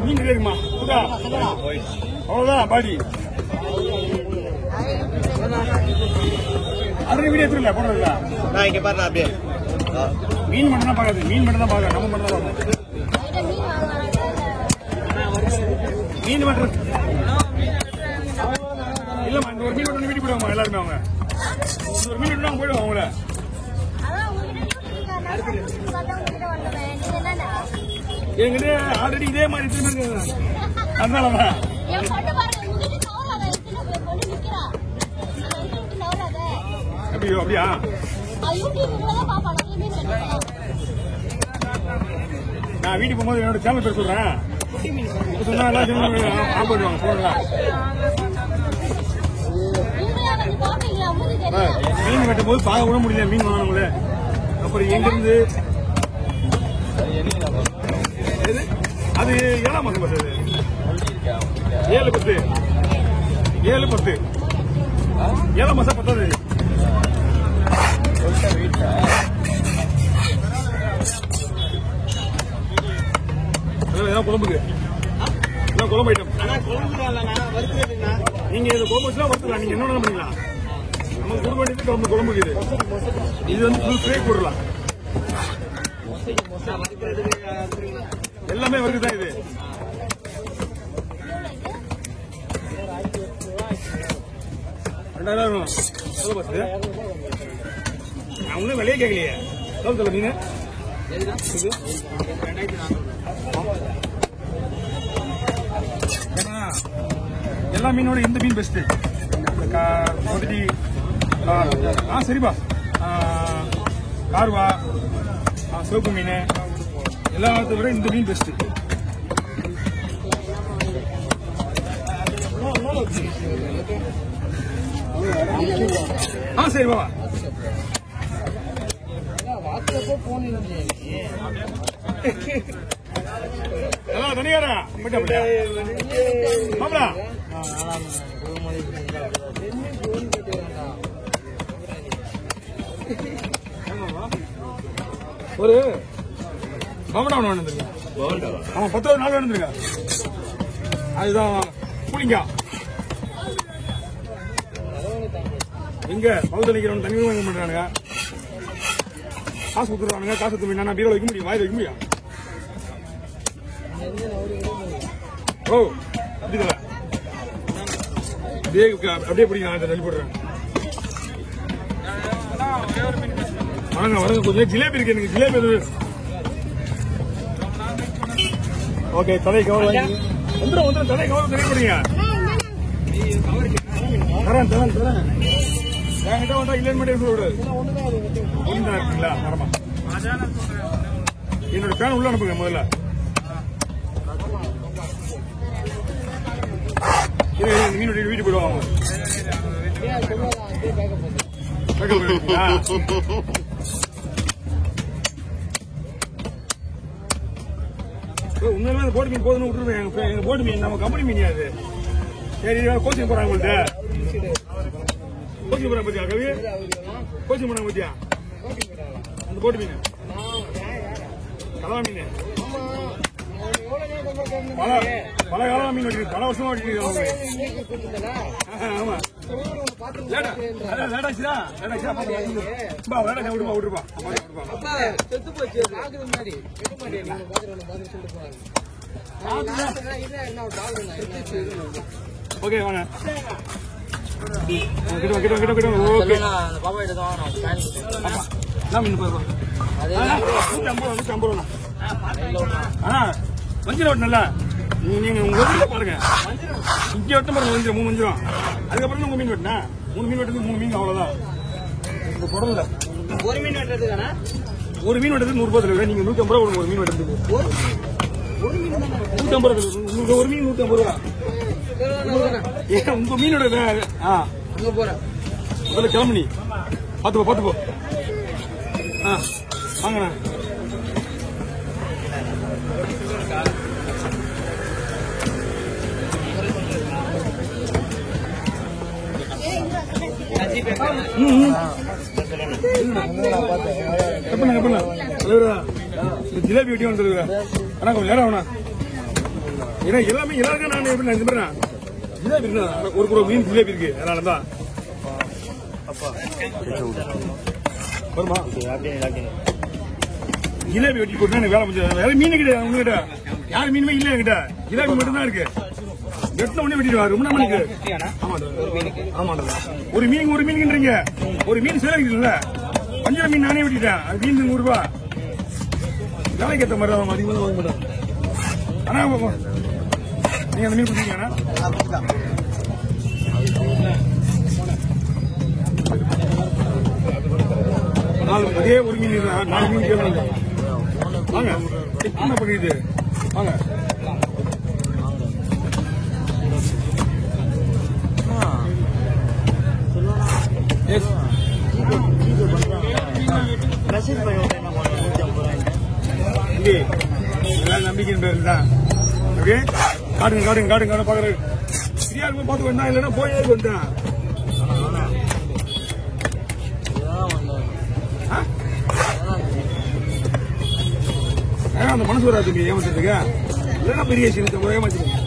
மீன் இருக்குமா அவ்வளவுதான் பாடி அது வீடியோ எடுத்துருல போனதுல நான் இங்க பாருங்க அப்படியே மீன் மட்டும் தான் பார்க்காது மீன் மட்டும் தான் பார்க்க நம்ம மட்டும் தான் பார்க்கணும் மீன் மட்டும் இல்லம்மா இந்த ஒரு மீன் மட்டும் வீட்டு போயிடுவாங்க எல்லாருமே அவங்க இந்த ஒரு மீன் மட்டும் போயிடுவாங்க அவங்கள என்கிட்ட ஆல்ரெடி இதே மாதிரி திரும்ப அதனாலதான் அப்படியோ அப்படியா நான் வீட்டுக்கு போகும்போது என்னோட சேனல் பேர் சொல்றேன் சொன்னா ஆன் பண்ணுவாங்க போடலாம் மீன் வெட்டும் போது பார்க்க கூட முடியல மீன் வாங்கினவங்களே அப்புறம் எங்க இருந்து அது 7ஆம் மாசம் பஸ் அது 7/10 7/10 7ஆம் மாசம் 10வது குழம்புக்கு குழம்பு ஐட்டம் நீங்க இது குழம்பு வச்சுலாம் வறுத்துக்கலாம் நீங்க என்ன பண்ணிக்கலாம் நமக்கு கொடுக்க வேண்டியது குழம்புக்கு இது வந்து ஃபுல் ஃப்ரை போடலாம் எல்லாமே வருதுதான் இது $2000 நான் ஒன்னும் விலையே கேட்கலையே சொல்ல மீன் எல்லா மீனோட இந்த மீன் பெஸ்ட் சரிப்பா கார்வா சிவப்பு மீன் எல்லாத்த விட இந்த மீன் பெஸ்ட் சரிப்பா தனியாரா மாப்பிளா ஒரு பவனா ஒன்று வந்துருங்க 10 நாள் வந்துருங்க அதுதான் கூலிங்கா எங்க பவுல் அடிக்கிறவன் தண்ணி வாங்க பண்றானுங்க காசு கொடுத்துருவானுங்க காசு கொடுத்து நான் பீரோல வைக்க முடியும் வாயில் வைக்க முடியும் ஓ அப்படியே அப்படியே பிடிங்க நெல் போடுறேன் வணங்க வணங்க கொஞ்சம் ஜிலேபி இருக்கு எனக்கு ஜிலேபி ஓகே தலை கவர் வந்துடும் தலை கவர் தெரிய போறீங்க தரேன் என்கிட்ட வந்தா இல்லைன்னு மட்டும் சொல்லிவிடு இருக்குங்களா மரமா என்னோட பேன் உள்ள அனுப்புங்க முதல்ல மீன் வீட்டு போயிடுவாங்க உண்மையிலே போட்டு மீன் போதுன்னு விட்டுருவேன் எங்க போட்டு மீன் நம்ம கம்பெனி மீன் அது சரி கோச்சிங் போறாங்க உங்கள்கிட்ட கோச்சிங் போறாங்க பத்தியா கவி கோச்சிங் போறாங்க பத்தியா அந்த போட்டு மீன் கலவா மீன் பல காலம் மீன் வச்சிருக்கு பல வருஷமா வச்சிருக்கு ஆமா லேட்டாச்சுடா விட்டுருப்பா ஓகே வாங்க கிட்ட ஓகே வஞ்சிரம் ஓட்டணும்ல நீங்க உங்க வீட்டுல பாருங்க இங்கே வெட்ட பாருங்க வஞ்சிரம் 3 வஞ்சிரம் அதுக்கப்புறம் உங்க மீன் வெட்டினா 3 மீன் வெட்டுறது 3 மீன் அவ்வளவுதான் இந்த குடல்ல ஒரு மீன் வெட்டுறதுக்கான ஒரு மீன் வெட்டுறது 100 ரூபாய் நீங்க 150 ரூபா ஒரு மீன் வெட்டுறது ஒரு மீன் 150 ரூபா ஒரு மீன் 150 ரூபா உங்க மீனோட அங்க போற முதல்ல கிளம்பி பாத்துப்போ வாங்கண்ணா ஜிலேபி வெட்டி வந்து ஆனா கொஞ்சம் நேரம் ஆகணும். ஏன்னா எல்லாமே எல்லாருக்கும் நான் எப்படி நினைச்சு பாருங்க. ஜிலேபி இருக்கு, ஒரு மீன் ஜிலேபி இருக்கு. அதனாலதான் வருமா ஜிலேபி வெட்டி போட்டு எனக்கு வேலை முடிஞ்சது. வேற மீன் கிடையாது உங்ககிட்ட, யார் மீனுமே இல்லை என்கிட்ட. ஜிலேபி மட்டும் தான் இருக்கு. வெட்டின உடனே வெட்டிடுவாரு. ரொம்ப மணிக்கு ஆமாண்டா. ஒரு மீனுக்குன்றீங்க. ஒரு மீன் சேலைக்குல பஞ்சர மீன் நானே வெட்டிட்டேன். அது மீன் 100 ரூபாய். வேலைக்கு ஏற்ற மாதிரி தான் அதிகமாக வாங்க மாட்டேன். ஆனா நீங்க அந்த மீன் கொடுத்தீங்கன்னா அதே ஒரு மீன் 4 மீன் கேட்கணும். வாங்க என்ன பண்ணிது வாங்க. நம்பிக்கையின் பேர் தான் காடுங்க பாக்குறது. சரியா இருக்கும் பார்த்து வேண்டாம், இல்லைன்னா போயே வந்துட்டேன். அந்த மனசு வராது ஏமாத்துறதுக்கு. இல்லைன்னா பெரிய விஷயம் ஏமாத்திருக்கேன்.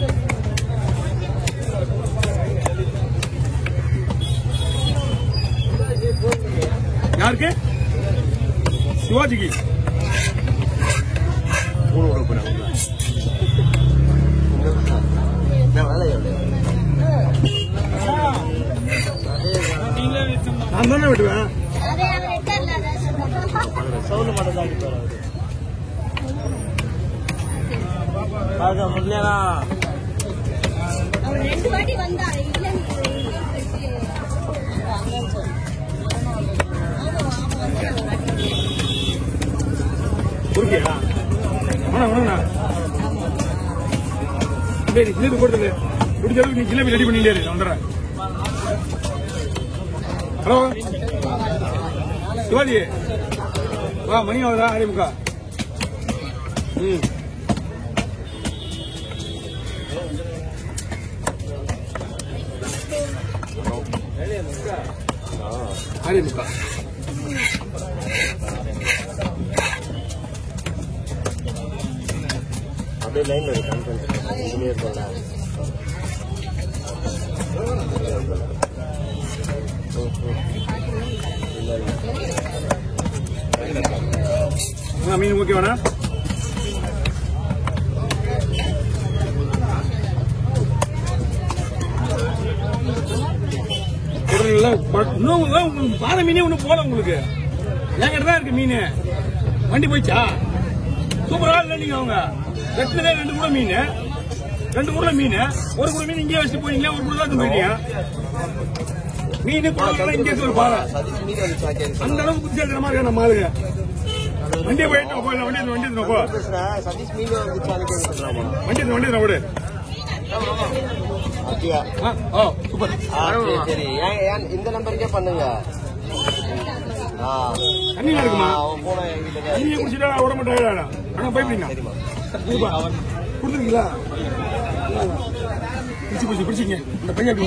யாருக்கு? சிவாஜிக்கு. நான் தானே விட்டுவேன். ஜிலேபி போடுறது முடிஞ்ச அளவுக்கு நீ ஜிலேபி ரெடி பண்ணிட்டே இருக்கு. வந்துடுறேன். ஹலோ சிவாஜி, வா மணி ஆகுதா? 6:45. அப்படியே லைன்ல இருக்கு. மீன் ஓகே வேணா? இன்னும் பாறை மீனே ஒண்ணு போல உங்களுக்கு. என்கிட்ட தான் இருக்கு மீன். வண்டி போயிச்சா? சூப்பரா இல்லை நீங்க. அவங்க வெட்டினதே 2 கூட மீன், 2 கூட மீன். ஒரு கூட மீன் இங்கே வச்சுட்டு போறீங்க, ஒரு கூட தான் போயிட்டீங்க. மீன் இங்கே ஒரு பாறை. அந்த அளவுக்கு புத்திசாலித்தனமா இருக்க நம்ம ஆளுங்க. வண்டியை போயிட்டு போயிடலாம். வண்டி போ. வண்டி விடு. சூப்பர். சரி, இந்த நம்பருக்கே பண்ணுங்க. தண்ணி இருக்குமா? தண்ணியை குடிச்சிட்டா உடம்பு டயர்டா. ஆனா பயப்படீங்க கொடுத்துருக்கீங்களா? பிடிச்சிங்க இந்த பையன்